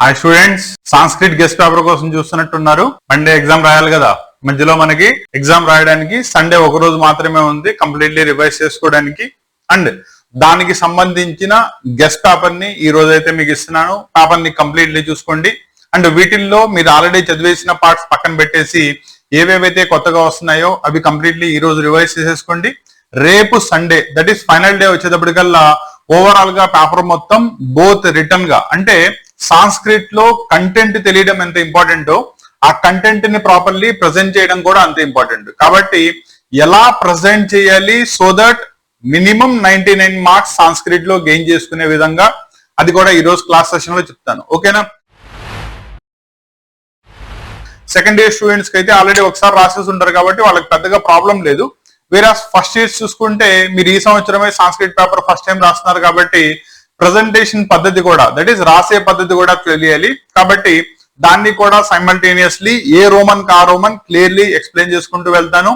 Hi students, Sanskrit guest paper కోసం చూస్తున్నట్టున్నారు. Monday exam రాయాలి కదా, మధ్యలో మనకి ఎగ్జామ్ రాయడానికి సండే ఒక రోజు మాత్రమే ఉంది కంప్లీట్లీ రివైజ్ చేసుకోవడానికి. అండ్ దానికి సంబంధించిన గెస్ట్ పేపర్ ని ఈ రోజు అయితే మీకు ఇస్తున్నాను. పేపర్ ని కంప్లీట్లీ చూసుకోండి. అండ్ వీటిల్లో మీరు ఆల్రెడీ చదివేసిన పార్ట్స్ పక్కన పెట్టేసి ఏవేవైతే కొత్తగా వస్తున్నాయో అవి కంప్లీట్లీ ఈ రోజు రివైజ్ చేసేసుకోండి. రేపు Sunday that is final day వచ్చేటప్పటికల్లా ఓవరాల్ గా పేపర్ మొత్తం బోత్ రిటర్న్ గా, అంటే సాంస్క్రిట్ లో కంటెంట్ తెలియడం ఎంత ఇంపార్టెంటో ఆ కంటెంట్ ని ప్రాపర్లీ ప్రజెంట్ చేయడం కూడా అంత ఇంపార్టెంట్. కాబట్టి ఎలా ప్రజెంట్ చేయాలి so that minimum 99 marks Sanskrit లో గెయిన్ చేసుకునే విధంగా, అది కూడా ఈ రోజు క్లాస్ సెషన్ లో చెప్తాను. ఓకేనా? సెకండ్ ఇయర్ స్టూడెంట్స్ కి అయితే ఆల్రెడీ ఒకసారి రాసేసి ఉంటారు కాబట్టి వాళ్ళకి పెద్దగా ప్రాబ్లం లేదు. వేరే ఫస్ట్ ఇయర్స్ చూసుకుంటే మీరు ఈ సంవత్సరమే సాంస్క్రిట్ పేపర్ ఫస్ట్ టైం రాస్తున్నారు కాబట్టి ప్రజెంటేషన్ పద్ధతి కూడా, దట్ ఈస్ రాసే పద్ధతి కూడా తెలియాలి. కాబట్టి దాన్ని కూడా సైమల్టేనియస్లీ ఏ రోమన్ కా రోమన్ క్లియర్లీ ఎక్స్ప్లెయిన్ చేసుకుంటూ వెళ్తాను.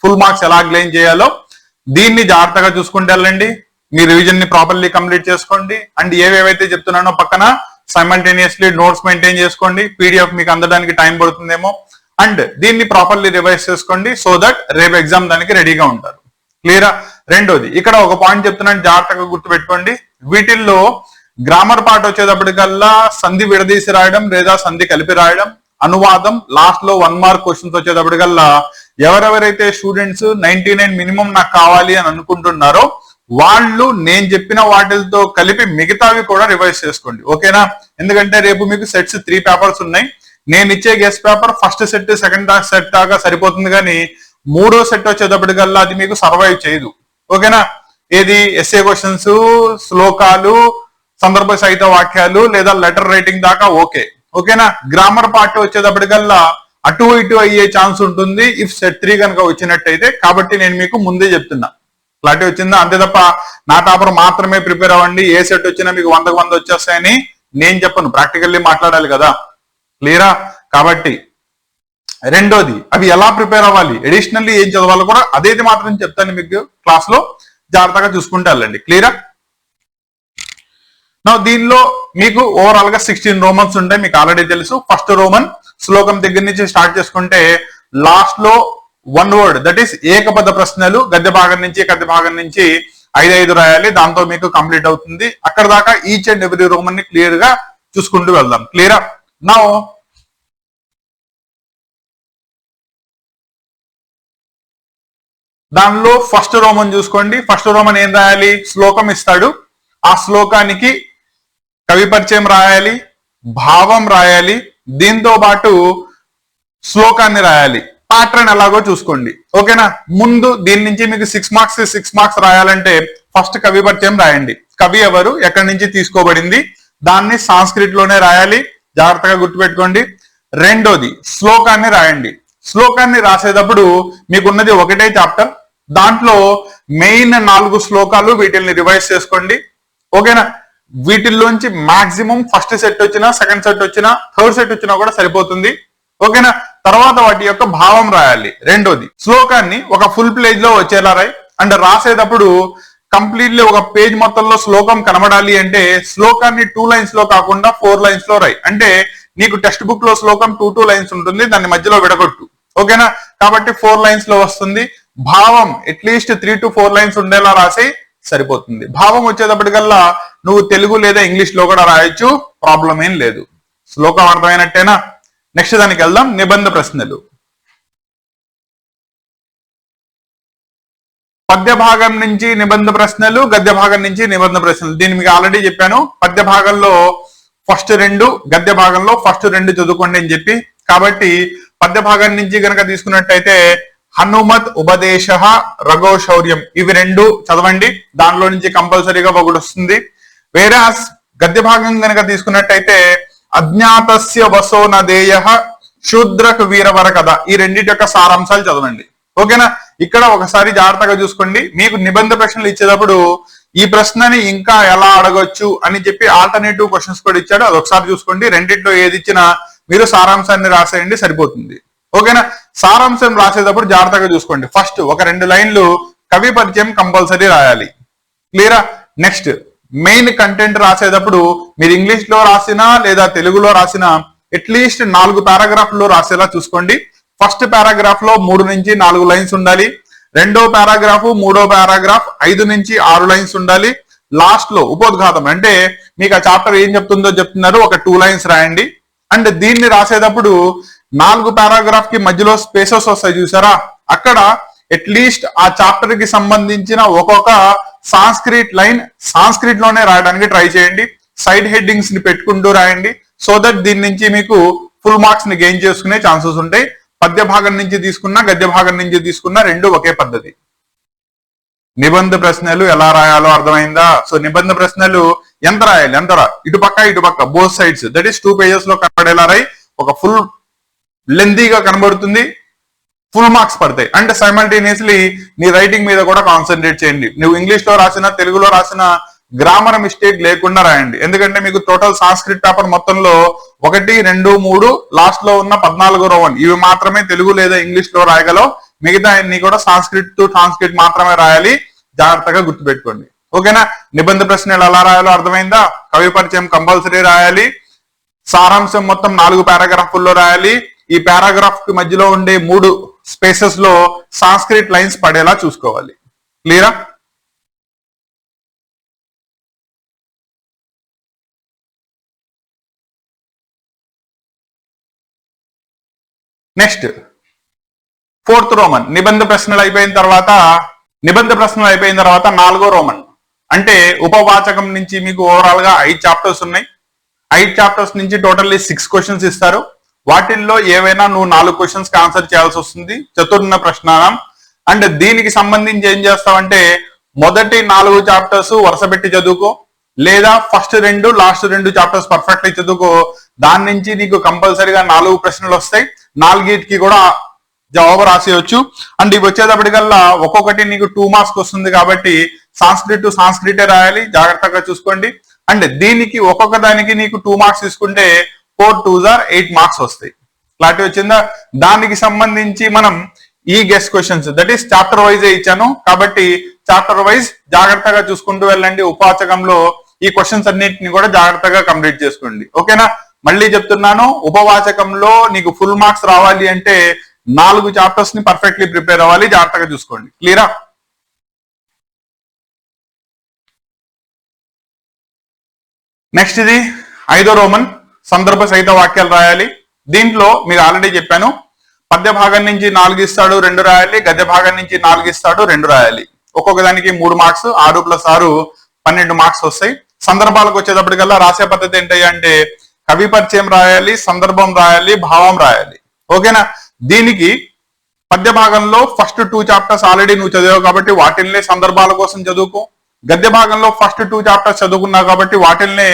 ఫుల్ మార్క్స్ ఎలా గ్లెయిన్ చేయాలో దీన్ని జాగ్రత్తగా చూసుకుంటూ వెళ్ళండి. మీ రివిజన్ ని ప్రాపర్లీ కంప్లీట్ చేసుకోండి. అండ్ ఏవేవైతే చెప్తున్నానో పక్కన సైమల్టేనియస్లీ నోట్స్ మెయింటైన్ చేసుకోండి. పీడిఎఫ్ మీకు అందడానికి టైం పడుతుందేమో. అండ్ దీన్ని ప్రాపర్లీ రివైజ్ చేసుకోండి సో దట్ రేపు ఎగ్జామ్ దానికి రెడీగా ఉంటారు. క్లియరా? రెండోది, ఇక్కడ ఒక పాయింట్ చెప్తున్నాను, జాగ్రత్తగా గుర్తుపెట్టుకోండి. వీటిల్లో గ్రామర్ పార్ట్ వచ్చేటప్పటికల్లా సంధి విడదీసి రాయడం లేదా సంధి కలిపి రాయడం, అనువాదం, లాస్ట్ లో 1 మార్క్ క్వశ్చన్స్ వచ్చేటప్పటికల్లా ఎవరెవరైతే స్టూడెంట్స్ 99 మినిమం నాకు కావాలి అని అనుకుంటున్నారో వాళ్ళు నేను చెప్పిన వాటితో కలిపి మిగతావి కూడా రివైజ్ చేసుకోండి. ఓకేనా? ఎందుకంటే రేపు మీకు సెట్స్ 3 పేపర్స్ ఉన్నాయి. నేను ఇచ్చే guest paper first set second set దాకా సరిపోతుంది, కానీ మూడో సెట్ వచ్చేటప్పటికల్లా అది మీకు సర్వైవ్ చేయదు. ఓకేనా? ఏది ఎస్ఏ క్వశ్చన్స్, శ్లోకాలు, సందర్భ సహిత వాక్యాలు లేదా లెటర్ రైటింగ్ దాకా ఓకే. ఓకేనా? గ్రామర్ పార్ట్ వచ్చేటప్పటికల్లా అటు ఇటు అయ్యే ఛాన్స్ ఉంటుంది ఇఫ్ సెట్ 3 కనుక వచ్చినట్టయితే. కాబట్టి నేను మీకు ముందే చెప్తున్నా, క్లారిటీ వచ్చిందా? అంతే తప్ప నా పేపర్ మాత్రమే ప్రిపేర్ అవ్వండి, ఏ సెట్ వచ్చినా మీకు 100కు 100 వచ్చేస్తాయని నేను చెప్పను. ప్రాక్టికల్లీ మాట్లాడాలి కదా. క్లియరా? కాబట్టి రెండోది, అవి ఎలా ప్రిపేర్ అవ్వాలి, అడిషనల్లీ ఏం చదవాలో కూడా అదైతే మాత్రం చెప్తాను మీకు క్లాస్ లో. జాగ్రత్తగా చూసుకుంటే వెళ్ళండి. క్లియరా? నా దీనిలో మీకు ఓవరాల్ గా 16 రోమన్స్ ఉంటాయి, మీకు ఆల్రెడీ తెలుసు. ఫస్ట్ రోమన్ శ్లోకం దగ్గర నుంచి స్టార్ట్ చేసుకుంటే లాస్ట్ లో 1 వర్డ్, దట్ ఈస్ ఏకపద ప్రశ్నలు గద్య భాగం నుంచి 5 రాయాలి. దాంతో మీకు కంప్లీట్ అవుతుంది. అక్కడ దాకా ఈచ్ అండ్ ఎవ్రీ రోమన్ ని క్లియర్ గా చూసుకుంటూ వెళ్దాం. క్లియరా? నా దానిలో ఫస్ట్ రోమన్ చూసుకోండి. ఫస్ట్ రోమన్ ఏం రాయాలి? శ్లోకం ఇస్తాడు, ఆ శ్లోకానికి కవి పరిచయం రాయాలి, భావం రాయాలి, దీంతో పాటు శ్లోకాన్ని రాయాలి. ప్యాటర్న్ ఎలాగో చూసుకోండి. ఓకేనా? ముందు దీని నుంచి మీకు 6 మార్క్స్ రాయాలంటే ఫస్ట్ కవి పరిచయం రాయండి. కవి ఎవరు, ఎక్కడి నుంచి తీసుకోబడింది, దాన్ని సాంస్క్రిట్ లోనే రాయాలి. జాగ్రత్తగా గుర్తుపెట్టుకోండి. రెండోది, శ్లోకాన్ని రాయండి. శ్లోకాన్ని రాసేటప్పుడు మీకున్నది ఒకటే చాప్టర్, దాంట్లో మెయిన్ 4 శ్లోకాలు, వీటిల్ని రివైజ్ చేసుకోండి. ఓకేనా? వీటిల్లోంచి మాక్సిమం ఫస్ట్ సెట్ వచ్చినా, సెకండ్ సెట్ వచ్చినా, థర్డ్ సెట్ వచ్చినా కూడా సరిపోతుంది. ఓకేనా? తర్వాత వాటి యొక్క భావం రాయాలి. రెండోది, శ్లోకాన్ని ఒక ఫుల్ పేజ్ లో వచ్చేలా రాయి. అండ్ రాసేటప్పుడు కంప్లీట్లీ ఒక పేజ్ మొత్తంలో శ్లోకం కనబడాలి అంటే శ్లోకాన్ని 2 లైన్స్ లో కాకుండా 4 లైన్స్ లో రాయి. అంటే నీకు టెక్స్ట్ బుక్ లో శ్లోకం 2 లైన్స్ ఉంటుంది, దాన్ని మధ్యలో విడగొట్టు. ఓకేనా? కాబట్టి 4 లైన్స్ లో వస్తుంది. భావం అట్లీస్ట్ 3 to 4 లైన్స్ ఉండేలా రాసి సరిపోతుంది. భావం వచ్చేటప్పటికల్లా నువ్వు తెలుగు లేదా ఇంగ్లీష్ లో కూడా రాయొచ్చు, ప్రాబ్లం ఏం లేదు. శ్లోకం అర్థమైనట్టేనా? నెక్స్ట్ దానికి వెళ్దాం. నిబంధ ప్రశ్నలు. పద్య భాగం నుంచి నిబంధ ప్రశ్నలు, గద్య భాగం నుంచి నిబంధ ప్రశ్నలు. దీన్ని మీకు ఆల్రెడీ చెప్పాను. పద్య భాగంలో ఫస్ట్ 2, గద్య భాగంలో ఫస్ట్ 2 చదువుకోండి అని చెప్పి. కాబట్టి పద్య భాగం నుంచి కనుక తీసుకున్నట్టయితే హనుమత్ ఉపదేశ, రఘో శౌర్యం, ఇవి 2 చదవండి. దానిలో నుంచి కంపల్సరీగా ఒకటి వస్తుంది. వేరే గద్య భాగం కనుక తీసుకున్నట్టయితే అజ్ఞాతస్య వసో నదేయ, శూద్రకు వీరవర కథ, ఈ రెండింటి యొక్క సారాంశాలు చదవండి. ఓకేనా? ఇక్కడ ఒకసారి జాగ్రత్తగా చూసుకోండి. మీకు నిబంధ ప్రశ్నలు ఇచ్చేటప్పుడు ఈ ప్రశ్నని ఇంకా ఎలా అడగొచ్చు అని చెప్పి ఆల్టర్నేటివ్ క్వశ్చన్స్ కూడా ఇచ్చాడు, అది ఒకసారి చూసుకోండి. రెండింటిలో ఏది ఇచ్చినా మీరు సారాంశాన్ని రాసేయండి, సరిపోతుంది. ఓకేనా? సారాంశం రాసేటప్పుడు జాగ్రత్తగా చూసుకోండి. ఫస్ట్ ఒక 2 లైన్లు కవి పరిచయం కంపల్సరీ రాయాలి. క్లియరా? నెక్స్ట్ మెయిన్ కంటెంట్ రాసేటప్పుడు మీరు ఇంగ్లీష్ లో రాసినా లేదా తెలుగులో రాసినా అట్లీస్ట్ 4 పారాగ్రాఫ్లో రాసేలా చూసుకోండి. ఫస్ట్ పారాగ్రాఫ్ లో 3 నుంచి 4 లైన్స్ ఉండాలి. రెండో పారాగ్రాఫ్, మూడో పారాగ్రాఫ్ 5 నుంచి 6 లైన్స్ ఉండాలి. లాస్ట్ లో ఉపోద్ఘాతం అంటే మీకు ఆ చాప్టర్ ఏం చెప్తుందో చెప్తున్నారు, ఒక 2 లైన్స్ రాయండి. అండ్ దీన్ని రాసేటప్పుడు 4 పారాగ్రాఫ్ కి మధ్యలో స్పేసెస్ వస్తాయి చూసారా, అక్కడ అట్లీస్ట్ ఆ చాప్టర్ కి సంబంధించిన ఒక్కొక్క సాంస్క్రిట్ లైన్ సాంస్క్రిట్ లోనే రాయడానికి ట్రై చేయండి. సైడ్ హెడ్డింగ్స్ ని పెట్టుకుంటూ రాయండి. సో దట్ దీని నుంచి మీకు ఫుల్ మార్క్స్ ని గెయిన్ చేసుకునే ఛాన్సెస్ ఉంటాయి. పద్య భాగం నుంచి తీసుకున్నా గద్య భాగం నుంచి తీసుకున్నా రెండు ఒకే పద్ధతి. నిబంధ ప్రశ్నలు ఎలా రాయాలో అర్థమైందా? సో నిబంధ ప్రశ్నలు ఎంత రాయాలి, ఇటుపక్క both sides, that is 2 pages లో కనబడేలా రాయి. ఒక ఫుల్ లెంతీగా కనబడుతుంది, ఫుల్ మార్క్స్ పడతాయి. అంటే సైమల్టేనియస్లీ నీ రైటింగ్ మీద కూడా కాన్సన్ట్రేట్ చేయండి. నువ్వు ఇంగ్లీష్ లో రాసినా తెలుగులో రాసినా గ్రామర్ మిస్టేక్ లేకుండా రాయండి. ఎందుకంటే మీకు టోటల్ సాంస్క్రిట్ పేపర్ మొత్తంలో 1, 2, 3 లాస్ట్ లో ఉన్న 14 రోమన్ ఇవి మాత్రమే తెలుగు లేదా ఇంగ్లీష్ లో రాయగలవు. మిగతా అన్ని కూడా సాంస్క్రిట్ మాత్రమే రాయాలి. జాగ్రత్తగా గుర్తుపెట్టుకోండి. ఓకేనా? నిబంధ ప్రశ్నలు ఎలా రాయాలో అర్థమైందా? కవి పరిచయం కంపల్సరీ రాయాలి. సారాంశం మొత్తం 4 పారాగ్రాఫ్ల్లో రాయాలి. ఈ పారాగ్రాఫ్ కి మధ్యలో ఉండే 3 స్పేసెస్ లో సాంస్క్రిట్ లైన్స్ పడేలా చూసుకోవాలి. క్లియరా? నెక్స్ట్ 4th రోమన్ నిబంధ ప్రశ్నలు అయిపోయిన తర్వాత 4వ రోమన్ అంటే ఉపవాచకం నుంచి మీకు ఓవరాల్ గా 5 చాప్టర్స్ ఉన్నాయి. 5 చాప్టర్స్ నుంచి టోటల్లీ 6 క్వశ్చన్స్ ఇస్తారు. వాటిల్లో ఏవైనా నువ్వు 4 క్వశ్చన్స్ కి ఆన్సర్ చేయాల్సి వస్తుంది. చతుర్ణ ప్రశ్నానం. అండ్ దీనికి సంబంధించి ఏం చేస్తావంటే మొదటి 4 చాప్టర్స్ వరుస పెట్టి చదువుకో, లేదా ఫస్ట్ 2 లాస్ట్ 2 చాప్టర్స్ పర్ఫెక్ట్లీ చదువుకో. దాని నుంచి నీకు కంపల్సరీగా 4 ప్రశ్నలు వస్తాయి. 4కి కూడా జవాబు రాసేయచ్చు. అండ్ ఇవి వచ్చేటప్పటికల్లా ఒక్కొక్కటి నీకు 2 మార్క్స్ వస్తుంది కాబట్టి సాంస్క్రిటే రాయాలి. జాగ్రత్తగా చూసుకోండి. అండ్ దీనికి ఒక్కొక్క దానికి నీకు 2 మార్క్స్ తీసుకుంటే 4 2s are 8 మార్క్స్ వస్తాయి. క్లారిటీ వచ్చిందా? దానికి సంబంధించి మనం ఈ guessed questions that is chapter wise ఇచ్చాను కాబట్టి చాప్టర్ వైజ్ జాగ్రత్తగా చూసుకుంటూ వెళ్ళండి. ఉపవాచకంలో ఈ క్వశ్చన్స్ అన్నింటిని కూడా జాగ్రత్తగా కంప్లీట్ చేసుకోండి. ఓకేనా? మళ్ళీ చెప్తున్నాను, ఉపవాచకంలో నీకు ఫుల్ మార్క్స్ రావాలి అంటే 4 చాప్టర్స్ ని పర్ఫెక్ట్లీ ప్రిపేర్ అవ్వాలి. జాగ్రత్తగా చూసుకోండి. క్లియరా? నెక్స్ట్ ఇది 5వ రోమన్ సందర్భ సహిత వాక్యాలు రాయాలి. దీంట్లో మీరు ఆల్రెడీ చెప్పాను, పద్య భాగం నుంచి 4 ఇస్తాడు 2 రాయాలి, గద్య భాగం నుంచి 4 ఇస్తాడు 2 రాయాలి. ఒక్కొక్క దానికి 3 మార్క్స్, 6 + 6 12 మార్క్స్ వస్తాయి. సందర్భాలకు వచ్చేటప్పటికల్లా రాసే పద్ధతి ఏంటి అంటే కవి పరిచయం రాయాలి, సందర్భం రాయాలి, భావం రాయాలి. ఓకేనా? దీనికి పద్య భాగంలో ఫస్ట్ 2 చాప్టర్స్ ఆల్రెడీ నువ్వు చదివావు కాబట్టి వాటిల్నే సందర్భాల కోసం చదువుకో. గద్య భాగంలో ఫస్ట్ 2 చాప్టర్స్ చదువుకున్నావు కాబట్టి వాటిల్నే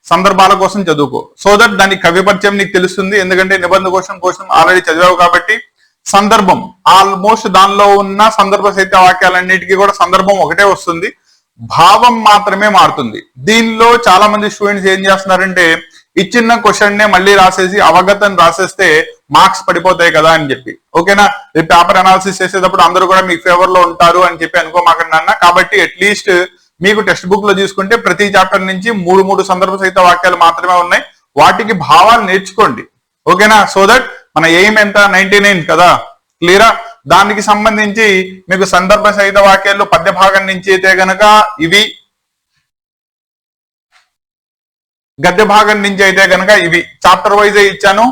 సందర్భాల కోసం చదువుకో. సో దట్ దాని కవి పరిచయం నీకు తెలుస్తుంది. ఎందుకంటే నిబంధన కోసం ఆల్రెడీ చదివావు కాబట్టి. సందర్భం ఆల్మోస్ట్ దానిలో ఉన్న సందర్భ సహిత వాక్యాలన్నిటికీ కూడా సందర్భం ఒకటే వస్తుంది, భావం మాత్రమే మారుతుంది. దీనిలో చాలా మంది స్టూడెంట్స్ ఏం చేస్తున్నారంటే ఇచ్చిన క్వశ్చన్ నే మళ్ళీ రాసేసి అవగతం రాసేస్తే మార్క్స్ పడిపోతాయి కదా అని చెప్పి. ఓకేనా? ఈ పేపర్ అనాలిసిస్ చేసేటప్పుడు అందరూ కూడా మీకు ఫేవర్ లో ఉంటారు అని చెప్పి అనుకోమాకండి అన్న. కాబట్టి అట్లీస్ట్ మీకు టెక్స్ట్ బుక్ లో తీసుకుంటే ప్రతి చాప్టర్ నుంచి 3 సందర్భ సహిత వాక్యాలు మాత్రమే ఉన్నాయి. వాటికి భావాలు నేర్చుకోండి. ఓకేనా? సో దట్ మన ఎయిమ్ ఎంత 99 కదా. క్లియరా? దానికి సంబంధించి మీకు సందర్భ సహిత వాక్యాలు పద్య భాగం నుంచి అయితే గనక ఇవి, గద్య భాగం నుంచి అయితే గనక ఇవి. చాప్టర్ వైజ్ ఇచ్చాను.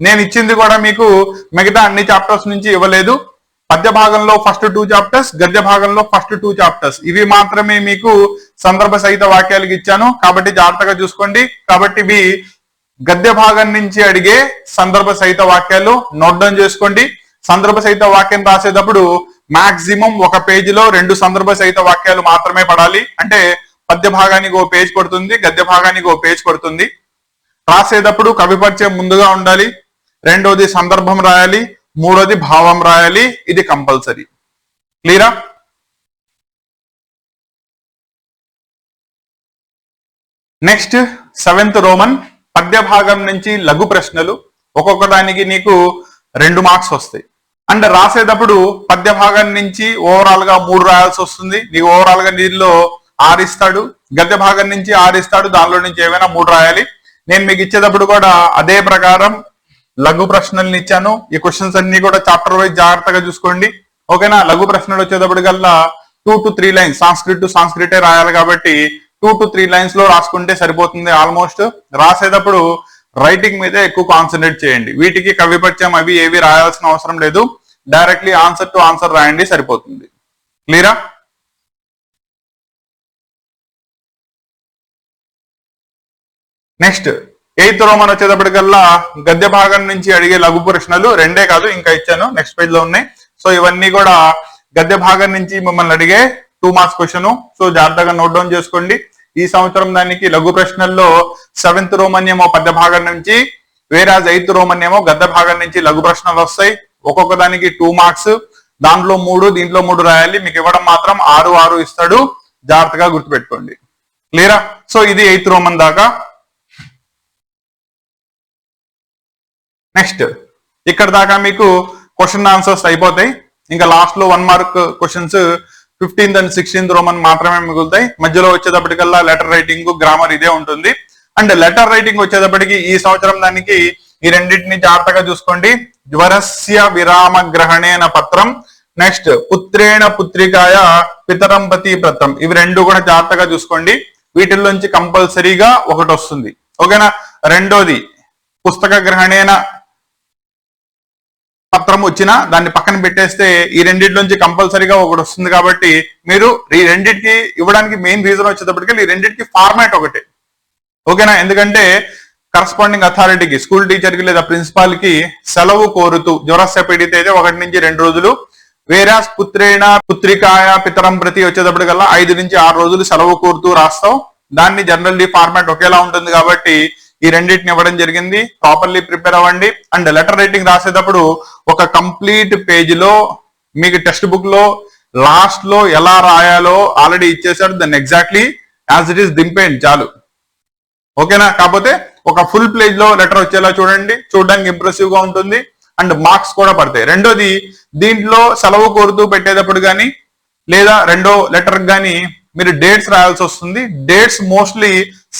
నేను ఇచ్చింది కూడా మీకు మిగతా అన్ని చాప్టర్స్ నుంచి ఇవ్వలేదు. పద్య భాగంలో ఫస్ట్ 2 చాప్టర్స్, గద్య భాగంలో ఫస్ట్ 2 చాప్టర్స్ ఇవి మాత్రమే మీకు సందర్భ సహిత వాక్యాలకు ఇచ్చాను. కాబట్టి జాగ్రత్తగా చూసుకోండి. కాబట్టి ఇవి గద్య భాగం నుంచి అడిగే సందర్భ సహిత వాక్యాలు నోట్ డౌన్ చేసుకోండి. సందర్భ సహిత వాక్యం రాసేటప్పుడు మాక్సిమం ఒక పేజీలో 2 సందర్భ సహిత వాక్యాలు మాత్రమే పడాలి. అంటే పద్య భాగానికి 1 పేజ్ పడుతుంది, గద్య భాగానికి 1 పేజ్ పడుతుంది. రాసేటప్పుడు కవి పరిచయం ముందుగా ఉండాలి, రెండోది సందర్భం రాయాలి, మూడోది భావం రాయాలి. ఇది కంపల్సరీ. క్లియరా? నెక్స్ట్ 7th రోమన్ పద్య భాగం నుంచి లఘు ప్రశ్నలు. ఒక్కొక్క దానికి నీకు 2 మార్క్స్ వస్తాయి. అండ్ రాసేటప్పుడు పద్య భాగం నుంచి ఓవరాల్ గా 3 రాయాల్సి వస్తుంది. నీకు ఓవరాల్ గా దీనిలో 6 ఇస్తాడు. గద్య భాగం నుంచి 6 ఇస్తాడు, దానిలో నుంచి ఏవైనా 3 రాయాలి. నేను మీకు ఇచ్చేటప్పుడు కూడా అదే ప్రకారం లఘు ప్రశ్నల్ని ఇచ్చాను. ఈ క్వశ్చన్స్ అన్ని కూడా చాప్టర్ వైజ్ జాగ్రత్తగా చూసుకోండి. ఓకేనా? లఘు ప్రశ్నలు వచ్చేటప్పటికల్లా 2 to 3 లైన్స్, సాంస్క్రిట్ టు సాంస్క్రిటే రాయాలి కాబట్టి 2 to 3 లైన్స్ లో రాసుకుంటే సరిపోతుంది. ఆల్మోస్ట్ రాసేటప్పుడు రైటింగ్ మీదే ఎక్కువ కాన్సన్ట్రేట్ చేయండి. వీటికి కవిపత్యం అవి ఏవి రాయాల్సిన అవసరం లేదు. డైరెక్ట్లీ ఆన్సర్ టు ఆన్సర్ రాయండి, సరిపోతుంది. క్లియరా? నెక్స్ట్ 8th రోమన్ వచ్చేటప్పటికల్లా గద్య భాగం నుంచి అడిగే లఘు ప్రశ్నలు 2 కాదు, ఇంకా ఇచ్చాను, నెక్స్ట్ పేజ్ లో ఉన్నాయి. సో ఇవన్నీ కూడా గద్య భాగం నుంచి మిమ్మల్ని అడిగే 2 మార్క్స్ క్వశ్చన్. సో జాగ్రత్తగా నోట్ డౌన్ చేసుకోండి. ఈ సంవత్సరం దానికి లఘు ప్రశ్నల్లో 7th రోమన్ ఏమో పద్య భాగం నుంచి, వేరాజ్ 8th రోమన్ ఏమో గద్య భాగం నుంచి లఘు ప్రశ్నలు వస్తాయి. ఒక్కొక్క దానికి 2 మార్క్స్, దాంట్లో 3 దీంట్లో 3 రాయాలి. మీకు ఇవ్వడం మాత్రం 6 ఇస్తాడు, జాగ్రత్తగా గుర్తుపెట్టుకోండి. క్లియరా? సో ఇది 8th రోమన్ దాకా. నెక్స్ట్ ఇక్కడ దాకా మీకు క్వశ్చన్ ఆన్సర్స్ అయిపోతాయి. ఇంకా లాస్ట్ లో 1 mark questions 15th and 16th Roman మాత్రమే మిగులుతాయి. మధ్యలో వచ్చేటప్పటికల్లా లెటర్ రైటింగ్, గ్రామర్ ఇదే ఉంటుంది. అండ్ లెటర్ రైటింగ్ వచ్చేటప్పటికి ఈ సంవత్సరం దానికి ఈ రెండింటిని జాగ్రత్తగా చూసుకోండి. జ్వరస్య విరామ గ్రహణేన పత్రం, నెక్స్ట్ పుత్రేణ పుత్రికాయ పితరం పతి పత్రం, ఇవి 2 కూడా జాగ్రత్తగా చూసుకోండి. వీటిల్లోంచి కంపల్సరీగా ఒకటి వస్తుంది. ఓకేనా? రెండోది పుస్తక గ్రహణేన పత్రం వచ్చినా దాన్ని పక్కన పెట్టేస్తే ఈ రెండింటిలోంచి కంపల్సరీగా ఒకటి వస్తుంది. కాబట్టి మీరు ఈ రెండింటికి ఇవ్వడానికి మెయిన్ రీజన్ వచ్చేటప్పటికి ఈ రెండింటికి ఫార్మాట్ ఒకటే. ఓకేనా? ఎందుకంటే కరస్పాండింగ్ అథారిటీకి, స్కూల్ టీచర్ కి లేదా ప్రిన్సిపాల్ కి సెలవు కోరుతూ జ్వరస్య పీడిత అయితే 1 నుంచి 2 రోజులు, వేరాస్ పుత్రేణ పుత్రికాయ పితరం ప్రతి వచ్చేటప్పటికల్లా 5 నుంచి 6 రోజులు సెలవు కోరుతూ రాస్తాం. దాన్ని జనరల్లీ ఫార్మాట్ ఒకేలా ఉంటుంది కాబట్టి ఈ రెండింటిని ఇవ్వడం జరిగింది. ప్రాపర్లీ ప్రిపేర్ అవ్వండి. అండ్ లెటర్ రైటింగ్ రాసేటప్పుడు ఒక కంప్లీట్ పేజ్ లో మీకు టెక్స్ట్ బుక్ లో లాస్ట్ లో ఎలా రాయాలో ఆల్రెడీ ఇచ్చేసాడు. దాన్ని ఎగ్జాక్ట్లీ యాజ్ ఇట్ ఈస్ దింపేయండి చాలు. ఓకేనా? కాకపోతే ఒక ఫుల్ పేజ్ లో లెటర్ వచ్చేలా చూడండి, చూడడానికి ఇంప్రెసివ్ గా ఉంటుంది. అండ్ మార్క్స్ కూడా పడతాయి. రెండోది, దీంట్లో సెలవు కోరుతూ పెట్టేటప్పుడు కానీ లేదా రెండో లెటర్ కానీ మీరు డేట్స్ రాయాల్సి వస్తుంది. డేట్స్ మోస్ట్లీ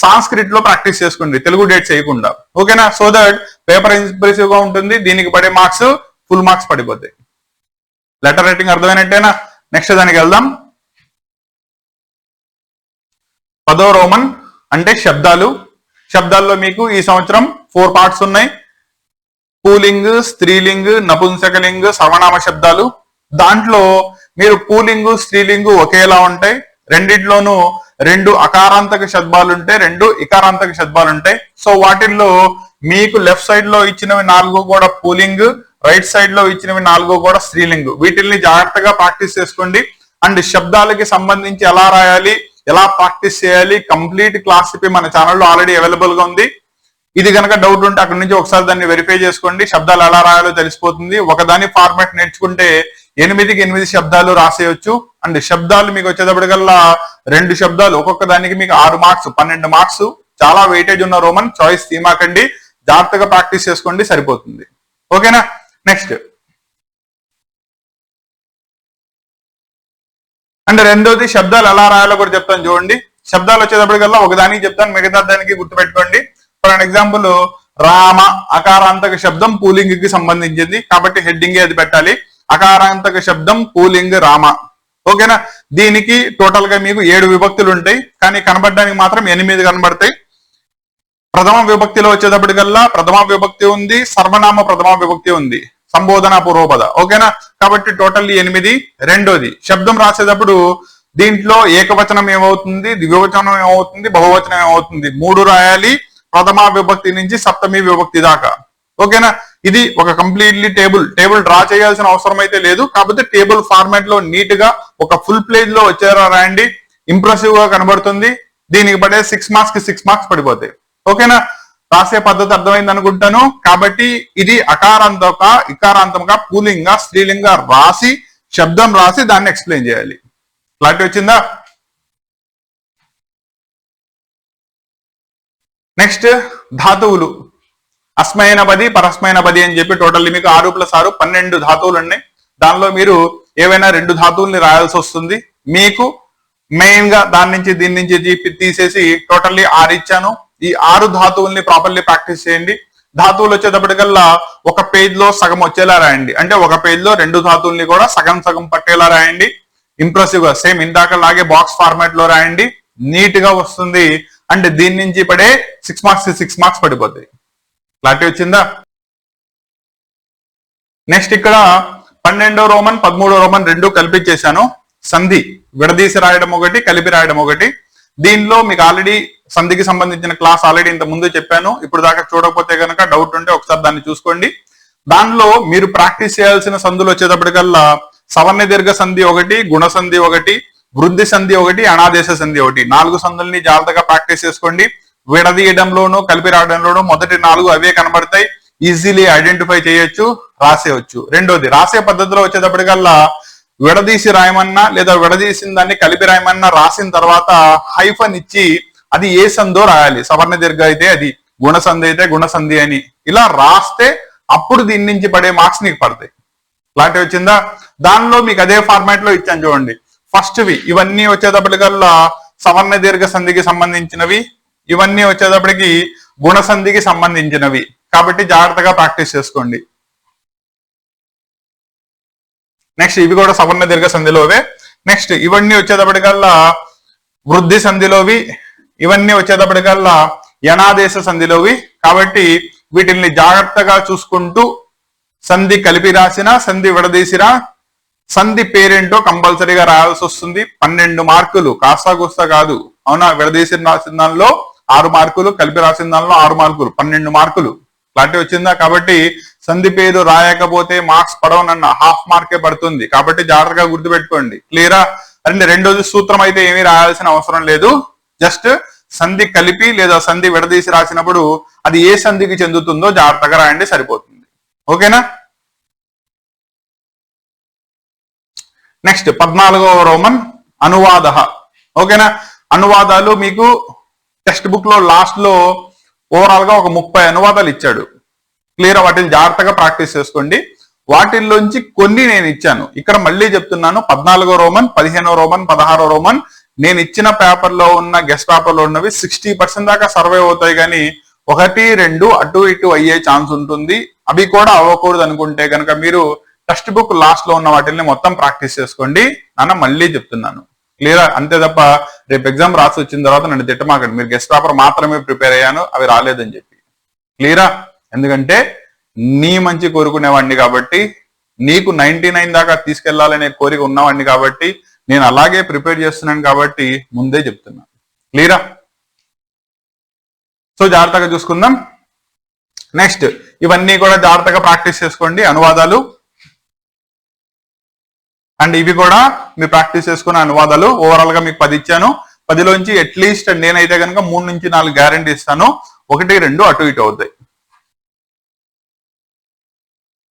సాంస్క్రిట్ లో ప్రాక్టీస్ చేసుకోండి, తెలుగు డేట్స్ వేయకుండా. ఓకేనా? సో దట్ పేపర్ ఇంప్రెసివ్ గా ఉంటుంది. దీనికి పడే మార్క్స్ ఫుల్ మార్క్స్ పడిపోతాయి. లెటర్ రైటింగ్ అర్థమైనట్టేనా? నెక్స్ట్ దానికి వెళ్దాం. 10వ రోమన్ అంటే శబ్దాలు. శబ్దాల్లో మీకు ఈ సంవత్సరం 4 పార్ట్స్ ఉన్నాయి. పూలింగ్, స్త్రీలింగ్, నపుంసకలింగ్, సర్వనామ శబ్దాలు. దాంట్లో మీరు పూలింగు, స్త్రీలింగు ఒకేలా ఉంటాయి. రెండిట్లోనూ 2 అకారాంతక శబ్దాలు ఉంటాయి, 2 ఇకారాంతక శబ్దాలు ఉంటాయి. సో వాటిల్లో మీకు లెఫ్ట్ సైడ్ లో ఇచ్చినవి 4 కూడా పూలింగ్, రైట్ సైడ్ లో ఇచ్చినవి 4 కూడా స్త్రీలింగ్. వీటిల్ని జాగ్రత్తగా ప్రాక్టీస్ చేసుకోండి. అండ్ శబ్దాలకి సంబంధించి ఎలా రాయాలి, ఎలా ప్రాక్టీస్ చేయాలి, కంప్లీట్ క్లాస్ మన ఛానల్లో ఆల్రెడీ అవైలబుల్ గా ఉంది. ఇది కనుక డౌట్ ఉంటే అక్కడ నుంచి ఒకసారి దాన్ని వెరిఫై చేసుకోండి. శబ్దాలు ఎలా రాయాలో తెలిసిపోతుంది. ఒకదాని ఫార్మాట్ నేర్చుకుంటే 8కి 8 శబ్దాలు రాసేయచ్చు. అండ్ శబ్దాలు మీకు వచ్చేటప్పటికల్లా 2 శబ్దాలు, ఒక్కొక్క దానికి మీకు 6 మార్క్స్, 12 మార్క్స్. చాలా వెయిటేజ్ ఉన్న రోమన్, చాయిస్ తీమాకండి, జాగ్రత్తగా ప్రాక్టీస్ చేసుకోండి, సరిపోతుంది. ఓకేనా? నెక్స్ట్ అండ్ రెండోది శబ్దాలు ఎలా రాయాలో కూడా చెప్తాను చూడండి. శబ్దాలు వచ్చేటప్పటికల్లా ఒకదానికి చెప్తాను, మిగతా దానికి గుర్తుపెట్టుకోండి. ఫర్ ఎగ్జాంపుల్ రామ అకారాంతక శబ్దం పూలింగ్ కి సంబంధించింది కాబట్టి హెడ్డింగ్ అది పెట్టాలి. అకారాంతక శబ్దం పూలింగ్ రామ. ఓకేనా? దీనికి టోటల్ గా మీకు 7 విభక్తులు ఉంటాయి, కానీ కనబడడానికి మాత్రం 8 కనబడతాయి. ప్రథమ విభక్తిలో వచ్చేటప్పటికల్లా ప్రథమ విభక్తి ఉంది, సర్వనామ ప్రథమ విభక్తి ఉంది, సంబోధన పూర్వపద. ఓకేనా? కాబట్టి టోటల్లీ 8. రెండోది శబ్దం రాసేటప్పుడు దీంట్లో ఏకవచనం ఏమవుతుంది, ద్వివచనం ఏమవుతుంది, బహువచనం ఏమవుతుంది, 3 రాయాలి. ప్రథమ విభక్తి నుంచి సప్తమి విభక్తి దాకా. ఓకేనా? ఇది ఒక కంప్లీట్లీ టేబుల్ డ్రా చేయాల్సిన అవసరం అయితే లేదు. కాకపోతే టేబుల్ ఫార్మాట్ లో నీట్ గా ఒక ఫుల్ పేజ్ లో వచ్చేలా రాయండి, ఇంప్రెసివ్ గా కనబడుతుంది. దీనికి పడే 6 మార్క్స్ కి 6 మార్క్స్ పడిపోతాయి. ఓకేనా? రాసే పద్ధతి అర్థమైంది అనుకుంటాను. కాబట్టి ఇది అకారాంతక, ఇకారాంతంగా, పూలింగా, స్త్రీలింగా రాసి శబ్దం రాసి దాన్ని ఎక్స్ప్లెయిన్ చేయాలి. క్లారిటీ వచ్చిందా? నెక్స్ట్ ధాతువులు. అస్మైన పది, పరస్మైన పది అని చెప్పి టోటల్లీ మీకు 6 + 6 12 ధాతువులు ఉన్నాయి. దానిలో మీరు ఏవైనా 2 ధాతువుల్ని రాయాల్సి వస్తుంది. మీకు మెయిన్ గా దాని నుంచి దీని నుంచి తీసేసి టోటల్లీ 6 ఇచ్చాను. ఈ 6 ధాతువుల్ని ప్రాపర్లీ ప్రాక్టీస్ చేయండి. ధాతువులు వచ్చేటప్పటికల్లా ఒక పేజ్ లో సగం వచ్చేలా రాయండి. అంటే ఒక పేజ్ లో 2 ధాతువుల్ని కూడా సగం సగం పట్టేలా రాయండి. ఇంప్రెసివ్ గా సేమ్ ఇందాకలాగే బాక్స్ ఫార్మాట్ లో రాయండి. నీట్ గా వస్తుంది. అంటే దీని నుంచి పడే 6 మార్క్స్ 6 మార్క్స్ పడిపోతాయి. క్లారిటీ వచ్చిందా? నెక్స్ట్ ఇక్కడ 12వ రోమన్ 13వ రోమన్ 2 కలిపిచ్చేసాను. సంధి విడదీసి రాయడం ఒకటి, కలిపి రాయడం ఒకటి. దీనిలో మీకు ఆల్రెడీ సంధికి సంబంధించిన క్లాస్ ఆల్రెడీ ఇంత ముందు చెప్పాను. ఇప్పుడు దాకా చూడకపోతే కనుక డౌట్ ఉంటే ఒకసారి దాన్ని చూసుకోండి. దానిలో మీరు ప్రాక్టీస్ చేయాల్సిన సంధులు వచ్చేటప్పటికల్లా సవర్ణ దీర్ఘ సంధి ఒకటి, గుణ సంధి ఒకటి, వృద్ధి సంధి ఒకటి, అనాదేశ సంధి ఒకటి. 4 సంధుల్ని జాగ్రత్తగా ప్రాక్టీస్ చేసుకోండి. విడదీయడంలోనూ కలిపి రాయడంలోనూ మొదటి 4 అవే కనబడతాయి. ఈజీలీ ఐడెంటిఫై చేయొచ్చు, రాసేయచ్చు. రెండోది రాసే పద్ధతిలో వచ్చేటప్పటికల్లా విడదీసి రాయమన్నా లేదా విడదీసిన దాన్ని కలిపి రాయమన్నా రాసిన తర్వాత హైఫన్ ఇచ్చి అది ఏ సంధో రాయాలి. సవర్ణ దీర్ఘ అయితే అది, గుణ సంధి అయితే గుణ సంధి అని ఇలా రాస్తే అప్పుడు దీని నుంచి పడే మార్క్స్ నీకు పడతాయి. క్లారిటీ వచ్చిందా? దానిలో మీకు అదే ఫార్మాట్ లో ఇచ్చాను చూడండి. ఫస్ట్ ఇవన్నీ వచ్చేటప్పటికల్లా సవర్ణ దీర్ఘ సంధికి సంబంధించినవి, ఇవన్నీ వచ్చేటప్పటికి గుణ సంధికి సంబంధించినవి. కాబట్టి జాగ్రత్తగా ప్రాక్టీస్ చేసుకోండి. నెక్స్ట్ ఇవి కూడా సవర్ణ దీర్ఘ సంధిలోవే. నెక్స్ట్ ఇవన్నీ వచ్చేటప్పటికల్లా వృద్ధి సంధిలోవి, ఇవన్నీ వచ్చేటప్పటికల్లా యనాదేశ సంధిలోవి. కాబట్టి వీటిని జాగ్రత్తగా చూసుకుంటూ సంధి కలిపి రాసిన, సంధి విడదీసినా, సంధి పేరేంటో కంపల్సరీగా రాయాల్సి వస్తుంది. 12 మార్కులు, కాస్తా కూస్తా కాదు. అవునా? విడదీసి రాసిన దానిలో 6 మార్కులు, కలిపి రాసిన దానిలో 6 మార్కులు, 12 మార్కులు. క్లారిటీ వచ్చిందా? కాబట్టి సంధి పేరు రాయకపోతే మార్క్స్ పడవనన్న హాఫ్ మార్కే పడుతుంది. కాబట్టి జాగ్రత్తగా గుర్తుపెట్టుకోండి. క్లియరా? అంటే రెండోది సూత్రం అయితే ఏమీ రాయాల్సిన అవసరం లేదు. జస్ట్ సంధి కలిపి లేదా సంధి విడదీసి రాసినప్పుడు అది ఏ సంధికి చెందుతుందో జాగ్రత్తగా రాయండి, సరిపోతుంది. ఓకేనా? నెక్స్ట్ 14వ రోమన్ అనువాద. ఓకేనా? అనువాదాలు మీకు టెక్స్ట్ బుక్ లో లాస్ట్ లో ఓవరాల్ గా ఒక 30 అనువాదాలు ఇచ్చాడు. క్లియర్? వాటిని జాగ్రత్తగా ప్రాక్టీస్ చేసుకోండి. వాటిల్లోంచి కొన్ని నేను ఇచ్చాను. ఇక్కడ మళ్ళీ చెప్తున్నాను, 14వ రోమన్, 15వ రోమన్, 16వ రోమన్ నేను ఇచ్చిన పేపర్ లో ఉన్న గెస్ట్ పేపర్ లో ఉన్నవి 60% దాకా సర్వే అవుతాయి. కానీ 1, 2 అటు ఇటు అయ్యే ఛాన్స్ ఉంటుంది. అవి కూడా అవ్వకూడదు అనుకుంటే కనుక మీరు టెక్స్ట్ బుక్ లాస్ట్ లో ఉన్న వాటిని మొత్తం ప్రాక్టీస్ చేసుకోండి. నాన్న మళ్ళీ చెప్తున్నాను. క్లియర్? అంతే తప్ప రేపు ఎగ్జామ్ రాసి వచ్చిన తర్వాత నన్ను తిట్టమాకండి, మీరు గెస్ట్ పేపర్ మాత్రమే ప్రిపేర్ అయ్యాను అవి రాలేదని చెప్పి. క్లియరా? ఎందుకంటే నీ మంచి కోరుకునేవాడిని కాబట్టి, నీకు 99 దాకా తీసుకెళ్లాలనే కోరిక ఉన్నవాడిని కాబట్టి, నేను అలాగే ప్రిపేర్ చేస్తున్నాను కాబట్టి ముందే చెప్తున్నాను. క్లియరా? సో జాగ్రత్తగా చూసుకుందాం. నెక్స్ట్ ఇవన్నీ కూడా జాగ్రత్తగా ప్రాక్టీస్ చేసుకోండి. అనువాదాలు అండ్ ఇవి కూడా మీరు ప్రాక్టీస్ చేసుకున్న అనువాదాలు. ఓవరాల్ గా మీకు 10 ఇచ్చాను. 10లోంచి అట్లీస్ట్ నేనైతే కనుక 3 నుంచి 4 గ్యారంటీ ఇస్తాను. 1, 2 అటు ఇటు అవుతాయి.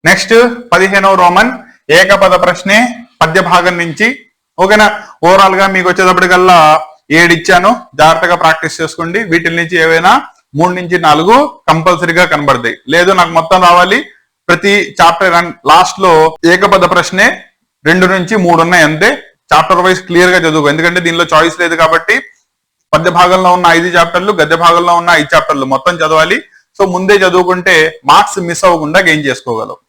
నెక్స్ట్ 15వ రోమన్ ఏకపద ప్రశ్నే పద్య భాగం నుంచి. ఓకేనా? ఓవరాల్ గా మీకు వచ్చేటప్పటికల్లా 7 ఇచ్చాను. జాగ్రత్తగా ప్రాక్టీస్ చేసుకోండి. వీటి నుంచి ఏవైనా 3 నుంచి 4 కంపల్సరీగా కనబడతాయి. లేదు నాకు మొత్తం రావాలి, ప్రతి చాప్టర్ లాస్ట్ లో ఏకపద ప్రశ్నే 2 నుంచి 3 ఉన్నాయి అంతే. చాప్టర్ వైజ్ క్లియర్ గా చదువుకో. ఎందుకంటే దీనిలో చాయిస్ లేదు కాబట్టి పద్య భాగంలో ఉన్న 5 చాప్టర్లు, గద్య భాగంలో ఉన్న 5 చాప్టర్లు మొత్తం చదవాలి. సో ముందే చదువుకుంటే మార్క్స్ మిస్ అవ్వకుండా గెయిన్ చేసుకోగలవు.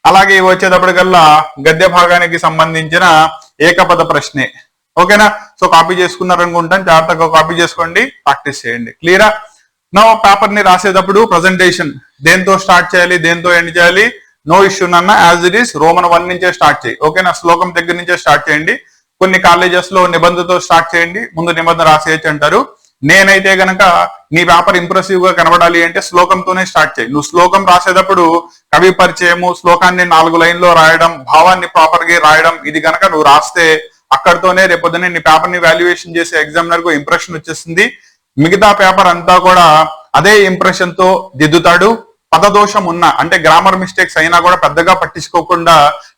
అలాగే ఇవి వచ్చేటప్పటికల్లా గద్య భాగానికి సంబంధించిన ఏకపద ప్రశ్నే. ఓకేనా? సో కాపీ చేసుకున్నారనుకుంటాను. జాగ్రత్తగా కాపీ చేసుకోండి, ప్రాక్టీస్ చేయండి. క్లియరా? నా పేపర్ ని రాసేటప్పుడు ప్రజెంటేషన్ దేంతో స్టార్ట్ చేయాలి, దేంతో ఎండ్ చేయాలి, నో ఇష్యూ నాన్న. యాజ్ ఇట్ ఈస్ రోమన్ 1 నుంచే స్టార్ట్ చేయి. ఓకేనా? శ్లోకం దగ్గర నుంచే స్టార్ట్ చేయండి. కొన్ని కాలేజెస్ లో నిబంధనతో స్టార్ట్ చేయండి, ముందు నిబంధన రాసేయచ్చు అంటారు. నేనైతే గనక నీ పేపర్ ఇంప్రెసివ్ గా కనబడాలి అంటే శ్లోకంతోనే స్టార్ట్ చేయి. నువ్వు శ్లోకం రాసేటప్పుడు కవి పరిచయము, శ్లోకాన్ని 4 లైన్లో రాయడం, భావాన్ని ప్రాపర్ గా రాయడం, ఇది గనక నువ్వు రాస్తే అక్కడితోనే రేపొద్దునే నీ పేపర్ ని వాల్యుయేషన్ చేసే ఎగ్జామినర్ కు ఇంప్రెషన్ వచ్చేస్తుంది. మిగతా పేపర్ అంతా కూడా అదే ఇంప్రెషన్ తో దిద్దుతాడు. పదదోషం ఉన్న అంటే గ్రామర్ మిస్టేక్స్ అయినా కూడా పెద్దగా పట్టించుకోకుండా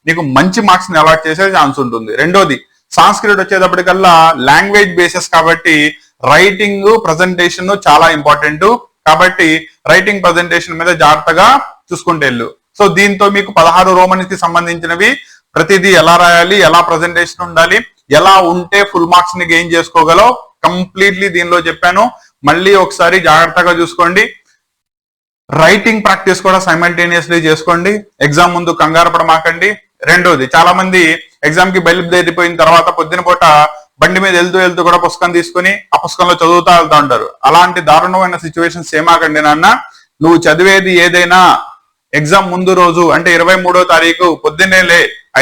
నీకు మంచి మార్క్స్ ని అలాట్ చేసే ఛాన్స్ ఉంటుంది. రెండోది సాంస్క్రిట్ వచ్చేటప్పటికల్లా లాంగ్వేజ్ బేసెస్ కాబట్టి రైటింగ్ ప్రజెంటేషన్ చాలా ఇంపార్టెంట్. కాబట్టి రైటింగ్ ప్రజెంటేషన్ మీద జాగ్రత్తగా చూసుకుంటే వెళ్ళు. సో దీంతో మీకు 16 రోమన్స్ కి సంబంధించినవి ప్రతిదీ ఎలా రాయాలి, ఎలా ప్రజెంటేషన్ ఉండాలి, ఎలా ఉంటే ఫుల్ మార్క్స్ ని గెయిన్ చేసుకోగలవు కంప్లీట్లీ దీనిలో చెప్పాను. మళ్ళీ ఒకసారి జాగ్రత్తగా చూసుకోండి. రైటింగ్ ప్రాక్టీస్ కూడా సైమల్టేనియస్లీ చేసుకోండి. ఎగ్జామ్ ముందు కంగారు పడమాకండి. రెండోది, చాలా మంది ఎగ్జామ్ కి బయలుదేరిపోయిన తర్వాత పొద్దున పూట బండి మీద వెళ్తూ కూడా పుస్తకం తీసుకుని ఆ పుస్తకంలో చదువుతా వెళ్తా ఉంటారు. అలాంటి దారుణమైన సిచ్యువేషన్స్ ఏమాకండి నాన్న. నువ్వు చదివేది ఏదైనా ఎగ్జామ్ ముందు రోజు అంటే 23వ తారీఖు పొద్దున్నే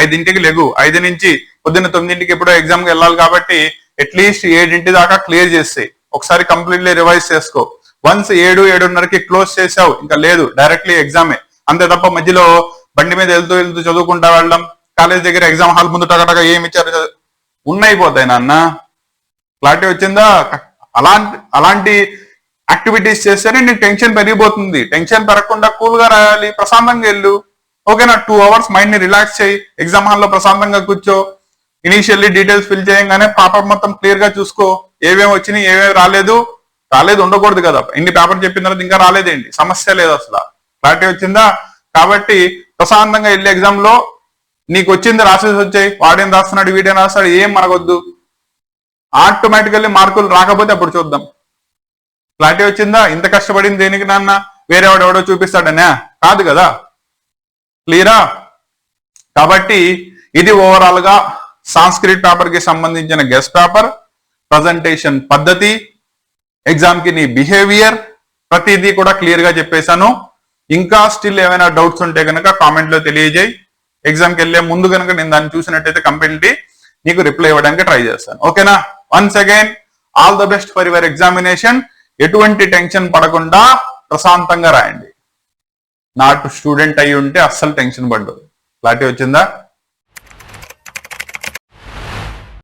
5ంటికి లెగు. 5 నుంచి పొద్దున్న 9ంటికి ఎప్పుడో ఎగ్జామ్ కి వెళ్ళాలి కాబట్టి అట్లీస్ట్ 7 దాకా క్లియర్ చేసి ఒకసారి కంప్లీట్లీ రివైజ్ చేసుకో. వన్స్ 7-7:30కి క్లోజ్ చేసావు, ఇంకా లేదు, డైరెక్ట్లీ ఎగ్జామే. అంతే తప్ప మధ్యలో బండి మీద వెళ్తూ చదువుకుంటా వెళ్ళడం, కాలేజ్ దగ్గర ఎగ్జామ్ హాల్ ముందు టగటగా ఏమి ఇచ్చారు ఉన్నైపోతాయి నాన్న. క్లారిటీ వచ్చిందా? అలాంటి యాక్టివిటీస్ చేస్తేనే నీకు టెన్షన్ పెరిగిపోతుంది. టెన్షన్ పెరగకుండా కూల్ గా రాయాలి, ప్రశాంతంగా వెళ్ళు. ఓకేనా? 2 hours మైండ్ ని రిలాక్స్ చేయి. ఎగ్జామ్ హాల్లో ప్రశాంతంగా కూర్చో. ఇనీషియల్లీ డీటెయిల్స్ ఫిల్ చేయగానే పేపర్ మొత్తం క్లియర్ గా చూసుకో. ఏమేమి వచ్చినాయి, ఏమేమి రాలేదు ఉండకూడదు కదా. ఇన్ని పేపర్ చెప్పిన తర్వాత ఇంకా రాలేదేంటి, సమస్య లేదు అసలు. క్లారిటీ వచ్చిందా? కాబట్టి ప్రశాంతంగా వెళ్ళి ఎగ్జామ్ లో నీకు వచ్చింది రాసేసి వచ్చాయి. వాడేం రాస్తున్నాడు, వీడేం రాస్తాడు, ఏం మనకొద్దు. ఆటోమేటికల్లీ మార్కులు రాకపోతే అప్పుడు చూద్దాం. క్లారిటీ వచ్చిందా? ఇంత కష్టపడింది దేనికి నాన్న? వేరేవాడెవడో చూపిస్తాడనే కాదు కదా. క్లియరా? కాబట్టి ఇది ఓవరాల్ గా సాంస్క్రిట్ పేపర్ కి సంబంధించిన గెస్ట్ పేపర్, ప్రజెంటేషన్ పద్ధతి, ఎగ్జామ్ కి నీ బిహేవియర్, ప్రతిదీ కూడా క్లియర్ గా చెప్పేశాను. ఇంకా స్టిల్ ఏమైనా డౌట్స్ ఉంటే కనుక కామెంట్ లో తెలియజేయి. ఎగ్జామ్కి వెళ్లే ముందు కనుక నేను దాన్ని చూసినట్టయితే కంప్లీట్లీ నీకు రిప్లై ఇవ్వడానికి ట్రై చేస్తాను. ఓకేనా? Once again all the best for your examination. ఎటువంటి టెన్షన్ పడకుండా ప్రశాంతంగా రాయండి. నాటు స్టూడెంట్ అయి ఉంటే అస్సలు టెన్షన్ పడ్డు. క్లారిటీ వచ్చిందా?